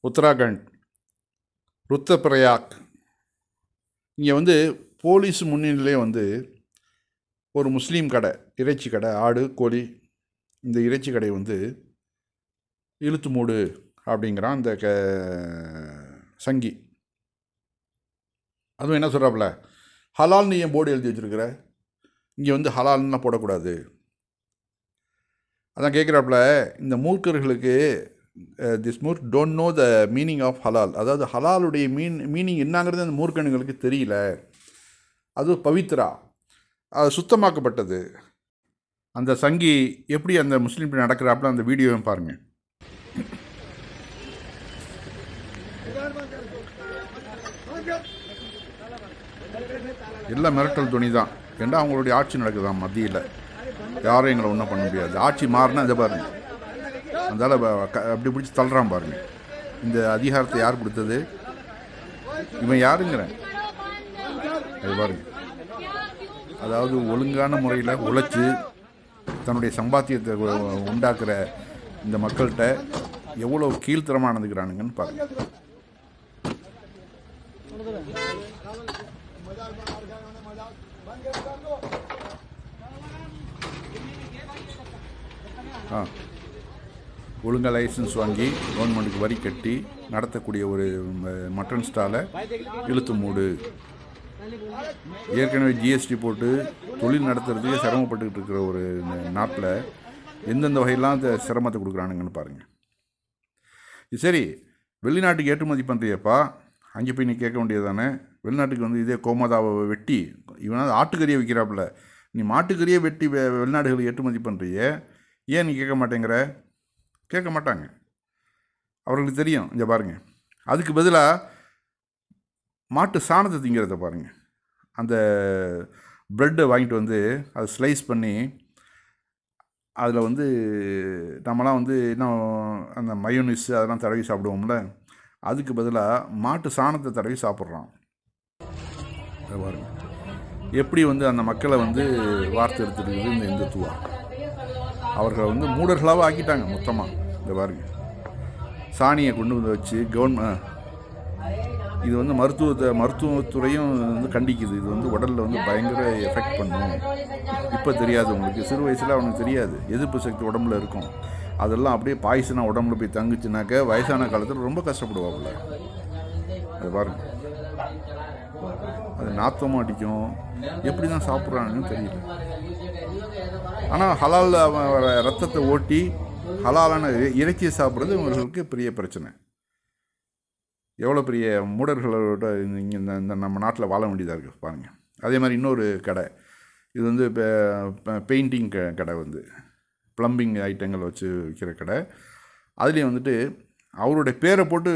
உத்தராகண்ட் ருத்ரப்பிரயாக் இங்கே வந்து போலீஸ் முன்னிலையிலே வந்து ஒரு முஸ்லீம் கடை, இறைச்சி கடை, ஆடு கோழி இந்த இறைச்சி கடை வந்து இழுத்து மூடு அப்படிங்கிறான் அந்த சங்கி. அதுவும் என்ன சொல்கிறாப்புல, ஹலால்னு ஏன் போர்டு எழுதி வச்சுருக்கிற, இங்கே வந்து ஹலால்னா போடக்கூடாது. அதான் கேட்குறாப்புல, இந்த மூர்க்கர்களுக்கு திஸ் மூர்க் don't know the meaning of ஹலால், அதாவது ஹலாலுடைய மீனிங் என்னங்கிறது அந்த மூர்க்கனுங்களுக்கு தெரியல. அது பவித்ரா, அது சுத்தமாக்கப்பட்டது. அந்த சங்கி எப்படி அந்த முஸ்லீம் நடக்கிறாப்புல அந்த வீடியோவை பாருங்கள். எல்லாம் மிரட்டல் துணி தான். ஏன்னா அவங்களுடைய ஆட்சி நடக்குதான் மத்தியில், யாரும் எங்களை ஒன்றும் பண்ண முடியாது. ஆட்சி மாறினா இதை பாருங்கள், அதனால் அப்படி பிடிச்சி தள்ளுறான் பாருங்கள். இந்த அதிகாரத்தை யார் கொடுத்தது, இவன் யாருங்கிறேன் அது பாருங்க. அதாவது ஒழுங்கான முறையில் உழைச்சி தன்னுடைய சம்பாத்தியத்தை உண்டாக்குற இந்த மக்கள்கிட்ட எவ்வளோ கீழ்த்தரமாக நடந்துக்கிறானுங்கன்னு பாருங்கள். ஒழுங்காக லைசன்ஸ் வாங்கி கவர்மெண்ட்டுக்கு வரி கட்டி நடத்தக்கூடிய ஒரு மட்டன் ஸ்டாலை இழுத்து மூடு. ஏற்கனவே ஜிஎஸ்டி போட்டு தொழில் நடத்துறதுக்கு சிரமப்பட்டுக்கிட்டு இருக்கிற ஒரு நாட்டில் எந்தெந்த வகையெல்லாம் அந்த சிரமத்தை கொடுக்குறானுங்கன்னு பாருங்கள். இது சரி, வெளிநாட்டுக்கு ஏற்றுமதி பண்ணுறியப்பா, அங்கே போய் நீ கேட்க வேண்டியது தானே. வெளிநாட்டுக்கு வந்து இதே கோமாதாவை வெட்டி இவனாவது ஆட்டுக்கறியை விற்கிறாப்புல, நீ மாட்டுக்கறியை வெட்டி வெளிநாடுகளுக்கு ஏற்றுமதி பண்ணுறிய, ஏன் நீ கேட்க மாட்டேங்கிற? கேட்க மாட்டாங்க, அவர்களுக்கு தெரியும். இங்கே பாருங்கள், அதுக்கு பதிலாக மாட்டு சாணத்தை திங்கிறத பாருங்கள். அந்த ப்ரெட்டை வாங்கிட்டு வந்து அதை ஸ்லைஸ் பண்ணி அதில் வந்து நம்மலாம் வந்து இன்னும் அந்த மயோனிஸ் அதெல்லாம் தடவி சாப்பிடுவோம்ல, அதுக்கு பதிலாக மாட்டு சாணத்தை தடவி சாப்பிட்றான். அதை பாருங்கள் எப்படி வந்து அந்த மக்களை வந்து வார்த்தை எடுத்துருக்குது இந்த இந்துத்துவா. அவர்களை வந்து மூடர்களாக ஆக்கிட்டாங்க மொத்தமாக. இந்த பாருங்க, சாணியை கொண்டு வந்து வச்சு இது வந்து மருத்துவத்துறையும் வந்து கண்டிக்குது. இது வந்து உடலில் வந்து பயங்கர எஃபெக்ட் பண்ணும். இப்போ தெரியாது உங்களுக்கு, சிறு வயசில் அவனுக்கு தெரியாது, எதிர்ப்பு சக்தி உடம்புல இருக்கும். அதெல்லாம் அப்படியே பாய்சனாக உடம்புல போய் தங்குச்சுனாக்க வயசான காலத்தில் ரொம்ப கஷ்டப்படுவாப்புல. அது பாருங்க, அது நாத்தமும் அடிக்கும். எப்படி தான் சாப்பிட்றாங்கன்னு தெரியல. ஆனால் ஹலாலில் வர ரத்தத்தை ஓட்டி ஹலாலான இறைச்சியை சாப்பிட்றது இவங்களுக்கு பெரிய பிரச்சனை. எவ்வளோ பெரிய மூடர்களோட இங்கே இந்த நம்ம நாட்டில் வாழ வேண்டியதாக இருக்குது பாருங்கள். அதே மாதிரி இன்னொரு கடை, இது வந்து பெயிண்டிங் கடை, வந்து ப்ளம்பிங் ஐட்டங்கள் வச்சு விற்கிற கடை. அதுலேயும் வந்துட்டு அவருடைய பேரை போட்டு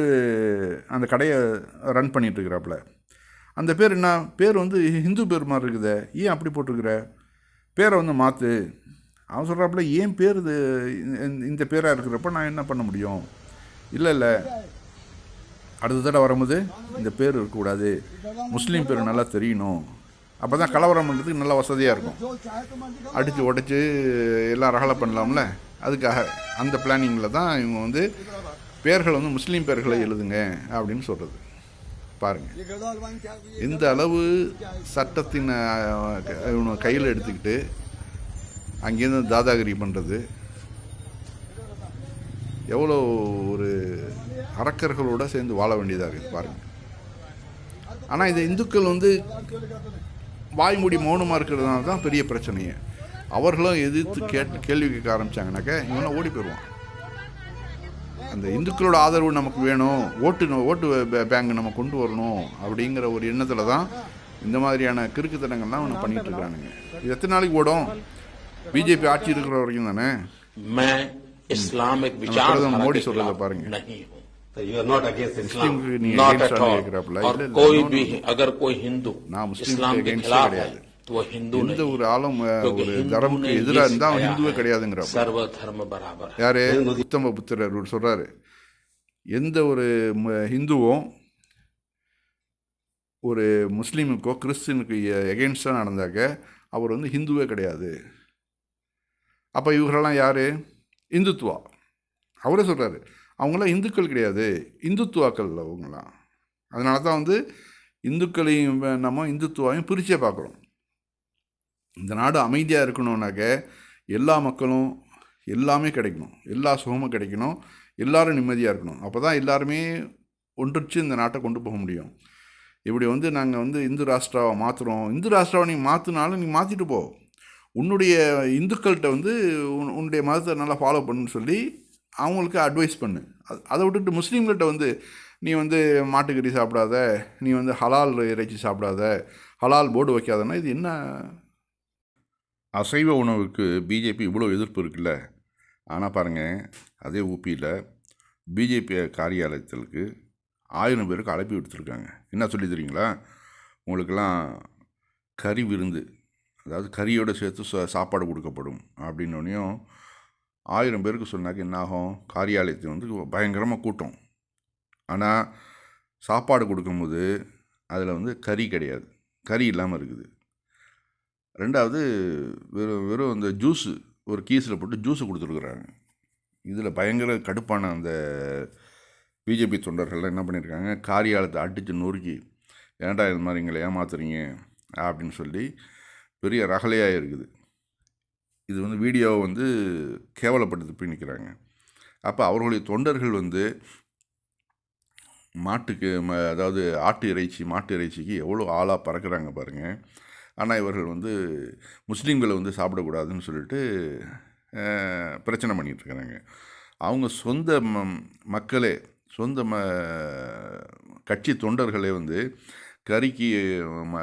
அந்த கடையை ரன் பண்ணிகிட்ருக்கிறாப்புல. அந்த பேர் என்ன பேர் வந்து ஹிந்து பேர் மாதிரி இருக்குதே, ஏன் அப்படி போட்டிருக்கிற, பேரை வந்து மாற்று. அவன் சொல்கிறாப்புல, ஏன் பேர் இது இந்த பேராக இருக்கிறப்ப நான் என்ன பண்ண முடியும்? இல்லை அடுத்த தடவை வரும்போது இந்த பேர் இருக்கக்கூடாது, முஸ்லீம் பேர் நல்லா தெரியணும், அப்போ தான் கலவரம் பண்ணுறதுக்கு நல்லா வசதியாக இருக்கும். அடித்து உடைச்சி எல்லாம் ரகலை பண்ணலாம்ல, அதுக்காக அந்த பிளானிங்கில் தான் இவங்க வந்து பேர்கள் வந்து முஸ்லீம் பேர்களை எழுதுங்க அப்படின்னு சொல்கிறது. பாருங்கள், இந்த அளவு சட்டத்தின் கையில் எடுத்துக்கிட்டு அங்கேருந்து தாதாகிரி பண்ணுறது எவ்வளோ ஒரு அரக்கர்களோடு சேர்ந்து வாழ வேண்டியதாக இருக்குது பாருங்கள். ஆனால் இந்த இந்துக்கள் வந்து வாய்மூடி மௌனமாக இருக்கிறதுனால தான் பெரிய பிரச்சனையே. அவர்களும் எதிர்த்து கேள்வி கேட்க ஆரம்பித்தாங்கனாக்கா இவனை ஓடி போயிடுவான். அந்த இந்துக்களோட ஆதரவு நமக்கு வேணும், ஓட்டு பேங்க் நம்ம கொண்டு வரணும் அப்படிங்கிற ஒரு எண்ணத்தில் தான் இந்த மாதிரியான கிறுக்குத்தனங்கள்லாம் அவனை பண்ணிகிட்டு இருக்கிறானுங்க. இது எத்தனை நாளைக்கு ஓடும்? பிஜேபி ஆட்சி இருக்கிற வரைக்கும் தானே. மோடி சொல்றத பாருங்க, எந்த ஒரு ஆளும் ஒரு தர்மத்துக்கு எதிராக இருந்தா அவன் ஹிந்துவே கிடையாதுங்கிற யாரு உத்தம புத்திரர் சொல்றாரு. எந்த ஒரு ஹிந்துவும் ஒரு முஸ்லீமுக்கோ கிறிஸ்டினுக்கு எகென்ஸ்டாக நடந்தாக்க அவர் வந்து ஹிந்துவே கிடையாது. அப்போ இவர்களெல்லாம் யார்? இந்துத்துவா. அவரே சொல்கிறாரு, அவங்களாம் இந்துக்கள் கிடையாது, இந்துத்துவாக்கள் அவங்களாம். அதனால தான் வந்து இந்துக்களையும் நம்ம இந்துத்துவாவையும் பிரித்தே பார்க்குறோம். இந்த நாடு அமைதியாக இருக்கணும்னாக்க எல்லா மக்களும் எல்லாமே கிடைக்கணும், எல்லா சுகமும் கிடைக்கணும், எல்லோரும் நிம்மதியாக இருக்கணும். அப்போ தான் எல்லாருமே ஒன்றிச்சு இந்த நாட்டை கொண்டு போக முடியும். இப்படி வந்து நாங்கள் வந்து இந்து ராஷ்டிராவை மாற்றுறோம், இந்து ராஷ்டிராவை நீ மாற்றினாலும் நீ மாற்றிட்டு போ, உன்னுடைய இந்துக்கள்கிட்ட வந்து உன்னுடைய மதத்தை நல்லா ஃபாலோ பண்ணுன்னு சொல்லி அவங்களுக்கு அட்வைஸ் பண்ணு. அதை விட்டுட்டு முஸ்லீம்கிட்ட வந்து நீ வந்து மாட்டுக்கறி சாப்பிடாத, நீ வந்து ஹலால் இறைச்சி சாப்பிடாத, ஹலால் போர்டு வைக்காதன்னா இது என்ன? அசைவ உணவுக்கு பிஜேபி இவ்வளோ எதிர்ப்பு இருக்குல்ல. ஆனால் பாருங்கள், அதே ஊபியில் பிஜேபி காரியாலயத்திற்கு 1000 பேருக்கு அழைப்பு விடுத்துருக்காங்க. என்ன சொல்லி தெரியுங்களா? உங்களுக்கெல்லாம் கறி விருந்து, அதாவது கறியோடு சேர்த்து சாப்பாடு கொடுக்கப்படும் அப்படின்னோடனையும் 1000 பேருக்கு சொன்னாக்க என்ன ஆகும்? காரியாலயத்தில் வந்து பயங்கரமாக கூட்டம். ஆனால் சாப்பாடு கொடுக்கும்போது அதில் வந்து கறி கிடையாது, கறி இல்லாமல் இருக்குது. ரெண்டாவது வெறும் அந்த ஜூஸு ஒரு கீஸில் போட்டு ஜூஸு கொடுத்துருக்குறாங்க. இதில் பயங்கர கடுப்பான அந்த பிஜேபி தொண்டர்கள்லாம் என்ன பண்ணியிருக்காங்க, காரியாலயத்தை அடித்து நொறுக்கி, ஏன்டா இது மாதிரி எங்களை ஏமாத்துறீங்க அப்படின்னு சொல்லி பெரிய ரகலையாக இருக்குது. இது வந்து வீடியோவை வந்து கேவலப்படுத்தி போய் நிற்கிறாங்க. அப்போ அவர்களுடைய தொண்டர்கள் வந்து மாட்டுக்கு அதாவது மாட்டு இறைச்சிக்கு எவ்வளோ ஆளாக பறக்கிறாங்க பாருங்கள். ஆனால் இவர்கள் வந்து முஸ்லீம்களை வந்து சாப்பிடக்கூடாதுன்னு சொல்லிட்டு பிரச்சனை பண்ணிகிட்ருக்கிறாங்க. அவங்க சொந்த மக்களே, சொந்த கட்சி தொண்டர்களே வந்து கறிக்கு,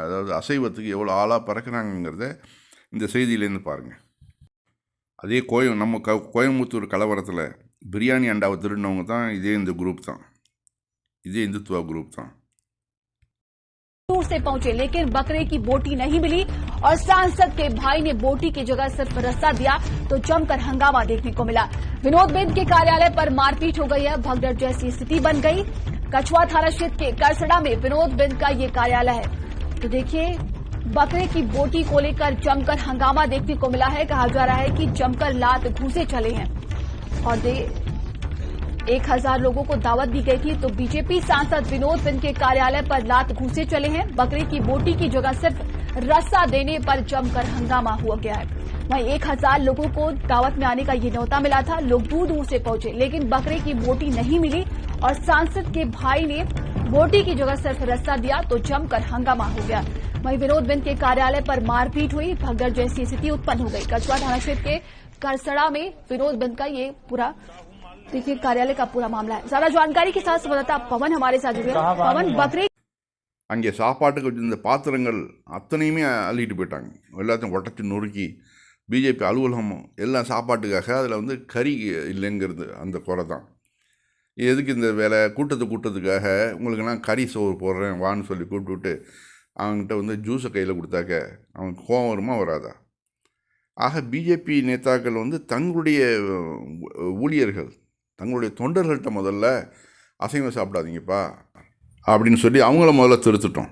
அதாவது அசைவத்துக்கு எவ்வளோ ஆளாக பறக்கிறாங்கங்கிறத இந்த செய்தியிலேருந்து பாருங்கள். அதே நம்ம கோயம்புத்தூர் கலவரத்தில் பிரியாணி அண்டாவை திருடினவங்க தான் இந்த குரூப் தான், இதே இந்துத்துவா குரூப் தான். दूर से पहुंचे लेकिन बकरे की बोटी नहीं मिली और सांसद के भाई ने बोटी की जगह सिर्फ रस्सा दिया तो जमकर हंगामा देखने को मिला। विनोद बिंद के कार्यालय पर मारपीट हो गई है, भगदड़ जैसी स्थिति बन गई। कछुआ थाना क्षेत्र के करसड़ा में विनोद बिंद का ये कार्यालय है। तो देखिए, बकरे की बोटी को लेकर जमकर हंगामा देखने को मिला है। कहा जा रहा है कि जमकर लात घूंसे चले हैं और 1000 लोगों को दावत दी गई थी। तो बीजेपी सांसद विनोद बिंद के कार्यालय पर लात घूंसे चले हैं। बकरे की बोटी की जगह सिर्फ रस्सा देने पर जमकर हंगामा हुआ गया है। वहीं 1000 लोगों को दावत में आने का ये न्योता मिला था। लोग दूर दूर से पहुंचे लेकिन बकरे की बोटी नहीं मिली और सांसद के भाई ने बोटी की जगह सिर्फ रस्सा दिया तो जमकर हंगामा हो गया। वहीं विनोद बिंद के कार्यालय पर मारपीट हुई, भगदड़ जैसी स्थिति उत्पन्न हो गई। कछुआ थाना क्षेत्र के करसड़ा में विनोद बिंद का ये पूरा देखिए कार्यालय का पूरा मामला है। ज्यादा जानकारी के साथ संवाददाता पवन हमारे साथ जुड़े। पवन, बकरे அங்கே சாப்பாட்டுக்கு வச்சிருந்த பாத்திரங்கள் அத்தனையுமே அள்ளிட்டு போயிட்டாங்க, எல்லாத்தையும் உடச்சி நொறுக்கி. பிஜேபி அலுவலகம் எல்லாம் சாப்பாட்டுக்காக, அதில் வந்து கறி இல்லைங்கிறது அந்த குறை தான். எதுக்கு இந்த வேலை? கூட்டத்துக்காக உங்களுக்கெல்லாம் கறி சோறு போடுறேன் வான்னு சொல்லி கூப்பிட்டு அவங்ககிட்ட வந்து ஜூஸை கையில் கொடுத்தாக்க அவங்க கோவம் வருமா வராதா? ஆக பிஜேபி நேதாக்கள் வந்து தங்களுடைய ஊழியர்கள், தங்களுடைய தொண்டர்கள்ட்ட முதல்ல அசைவம் சாப்பிடாதீங்கப்பா அப்படின்னு சொல்லி அவங்கள முதல்ல திருத்துட்டோம்.